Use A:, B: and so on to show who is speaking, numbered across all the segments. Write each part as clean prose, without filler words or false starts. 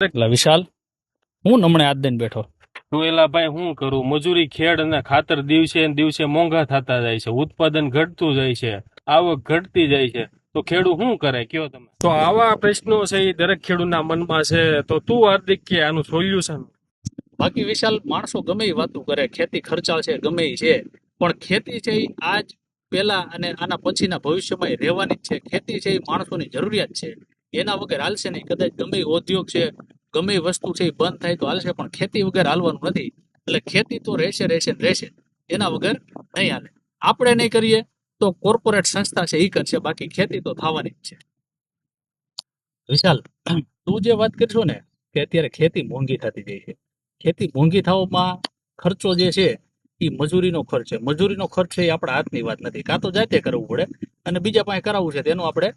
A: એટલે વિશાલ, હું નમણે આજ દઈને બેઠો.
B: તો એલા ભાઈ શું કરું, મજૂરી ખેડ અને ખાતર દિવસે ને દિવસે મોંઘા થતા જાય છે, ઉત્પાદન ઘટતું જાય છે, આવક ઘટતી જાય છે. તો ખેડૂત શું કરે કયો તમે? તો આવા પ્રશ્નો છે એ દરેક ખેડૂતના મનમાં છે. તો તું હાર્દિક કે આનું સોલ્યુશન?
A: બાકી વિશાલ, માણસો ગમે એ વાતું કરે, ખેતી ખર્ચાળ છે ગમે એ છે, પણ ખેતી છે એ આજ પેલા અને આના પછીના ભવિષ્યમાં એ રહેવાની જ છે. ખેતી છે એ માણસોની જરૂરિયાત છે, એના વગર હાલશે નહીં. કદાચ ગમે એ ઉદ્યોગ છે, ગમે એ વસ્તુ છે એ બંધ થાય તો હાલશે, પણ ખેતી વગર હાલવાનું નથી. એટલે ખેતી તો રહેશે રહેશે ને રહેશે, એના વગર નહીં હાલે. આપણે નહીં કરીએ તો કોર્પોરેટ સંસ્થા છે એ કરશે, બાકી ખેતી તો થવાની જ છે. વિશાલ, તું જે વાત કરશો ને કે અત્યારે ખેતી મોંઘી થતી જાય છે, ખેતી મોંઘી થવામાં ખર્ચો જે છે એ મજૂરીનો ખર્ચ છે. મજૂરીનો ખર્ચ છે એ આપણા હાથની વાત નથી. કાં તો જાતે કરવું પડે અને બીજા પાસે કરાવવું છે તેનું આપણે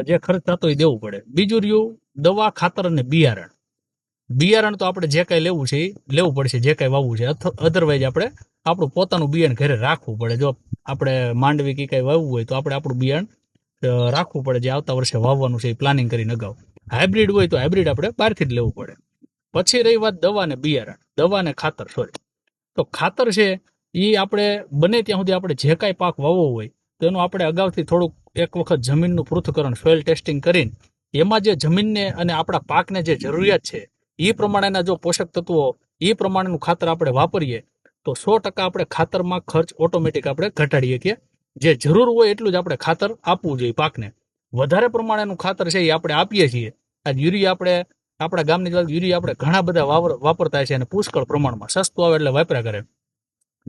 A: જે ખર્ચ થતો એ દેવું પડે. બીજું રહ્યું દવા, ખાતર અને બિયારણ. બિયારણ તો આપણે જે કાંઈ લેવું છે એ લેવું પડશે, જે કાંઈ વાવવું છે. અધરવાઇઝ આપણે આપણું પોતાનું બિયારણ ઘરે રાખવું પડે. જો આપણે માંડવી કે કાંઈ વાવવું હોય તો આપણે આપણું બિયારણ રાખવું પડે, જે આવતા વર્ષે વાવવાનું છે એ પ્લાનિંગ કરીને અગાઉ. હાઇબ્રિડ હોય તો હાઇબ્રિડ આપણે બહારથી જ લેવું પડે. પછી રહી વાત દવા ને બિયારણ, દવા ને ખાતર, સોરી. તો ખાતર છે એ આપણે બને ત્યાં સુધી આપણે જે કાંઈ પાક વાવવો હોય તો એનું આપણે અગાઉથી થોડુંક એક વખત જમીનનું પૃથ્થકરણ, સોઇલ ટેસ્ટિંગ કરીને એમાં જે જમીનને અને આપણા પાકને જે જરૂરિયાત છે એ પ્રમાણેના જો પોષક તત્વો, એ પ્રમાણેનું ખાતર આપણે વાપરીએ તો 100% આપણે ખાતરમાં ખર્ચ ઓટોમેટિક આપણે ઘટાડીએ. કે જે જરૂર હોય એટલું જ આપણે ખાતર આપવું જોઈએ પાકને. વધારે પ્રમાણેનું ખાતર છે એ આપણે આપીએ છીએ. આ યુરિયા આપણે આપણા ગામની વાત, યુરિયા આપણે ઘણા બધા વાપરતા છે અને પુષ્કળ પ્રમાણમાં સસ્તું આવે એટલે વાપર્યા કરે.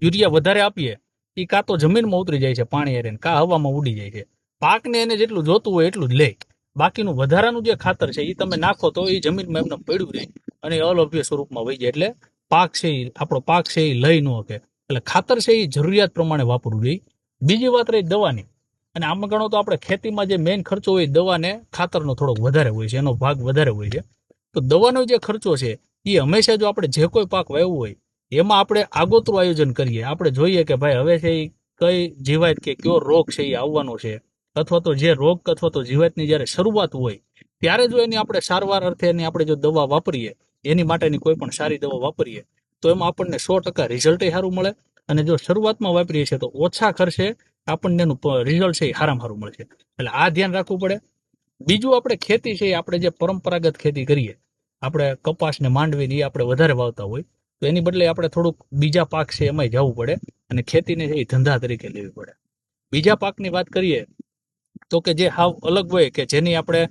A: યુરિયા વધારે આપીએ એ કાં તો જમીનમાં ઉતરી જાય છે પાણી હારે, કાં હવામાં ઉડી જાય છે. પાકને એને જેટલું જોતું હોય એટલું જ લે. બાકીનું વધારાનું જે ખાતર છે એ તમે નાખો તો એ જમીનમાં એમને પડ્યું રહે અને અલભ્ય સ્વરૂપમાં વહી જાય. એટલે પાક છે એ, આપણો પાક છે એ લઈ ન શકે. એટલે ખાતર છે એ જરૂરિયાત પ્રમાણે વાપરવું જોઈએ. બીજી વાત રહી દવાની, અને આમાં ગણો તો આપણે ખેતીમાં જે મેઇન ખર્ચો હોય દવાને ખાતરનો થોડોક વધારે હોય છે, એનો ભાગ વધારે હોય છે. તો દવાનો જે ખર્ચો છે એ હંમેશા જો આપણે જે કોઈ પાક વાવ્યો હોય એમાં આપણે આગોતરું આયોજન કરીએ. આપણે જોઈએ કે ભાઈ હવે છે એ કઈ જીવાત કે કયો રોગ છે એ આવવાનો છે, અથવા તો જે રોગ અથવા તો જીવાતની જ્યારે શરૂઆત હોય ત્યારે જો એની આપણે સારવાર અર્થે એની આપણે જો દવા વાપરીએ, એની માટેની કોઈ પણ સારી દવા વાપરીએ તો એમાં આપણને 100% રિઝલ્ટ સારું મળે. અને જો શરૂઆતમાં વાપરીએ છીએ તો ઓછા ખર્ચે આપણને એનું રિઝલ્ટ છે એ સારામાં સારું મળશે. એટલે આ ધ્યાન રાખવું પડે. બીજું આપણે ખેતી છે આપણે જે પરંપરાગત ખેતી કરીએ, આપણે કપાસ ને માંડવી ને એ આપણે વધારે વાવતા હોય તો એની બદલે આપણે થોડુંક બીજા પાક છે એમાં જવું પડે અને ખેતીને એ ધંધા તરીકે લેવી પડે. બીજા પાકની વાત કરીએ તો કે જે હાવ અલગ હોય, કે જેની આપણે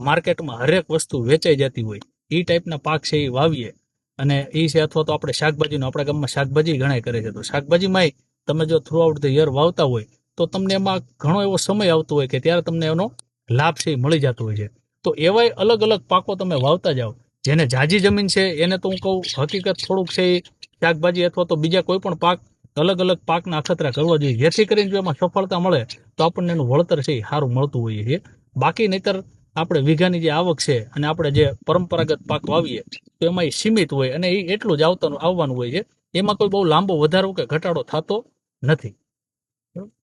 A: માર્કેટમાં હરેક વસ્તુ વેચાઈ જતી હોય એ ટાઈપના પાક છે એ વાવીએ. અને એ છે, અથવા તો આપણે શાકભાજીનો, આપણા ગામમાં શાકભાજી ઘણા કરે છે, તો શાકભાજીમાં તમે જો થ્રુ આઉટ ધ યર વાવતા હોય તો તમને એમાં ઘણો એવો સમય આવતો હોય કે ત્યારે તમને એનો લાભ છે એ મળી જતો હોય છે. તો એવાય અલગ અલગ પાકો તમે વાવતા જાઓ. જેને જાજી જમીન છે એને તો હું કહું હકીકત થોડુંક છે એ શાકભાજી અથવા તો બીજા કોઈ પણ પાક, અલગ અલગ પાકના અખતરા કરવા જોઈએ, જેથી કરીને જો એમાં સફળતા મળે તો આપણને એનું વળતર છે એ સારું મળતું હોય છે. બાકી નહીતર આપણે વીઘાની જે આવક છે અને આપણે જે પરંપરાગત પાક વાવીએ તો એમાં એ સીમિત હોય અને એ એટલું જ આવવાનું હોય છે. એમાં કોઈ બહુ લાંબો વધારો કે ઘટાડો થતો નથી.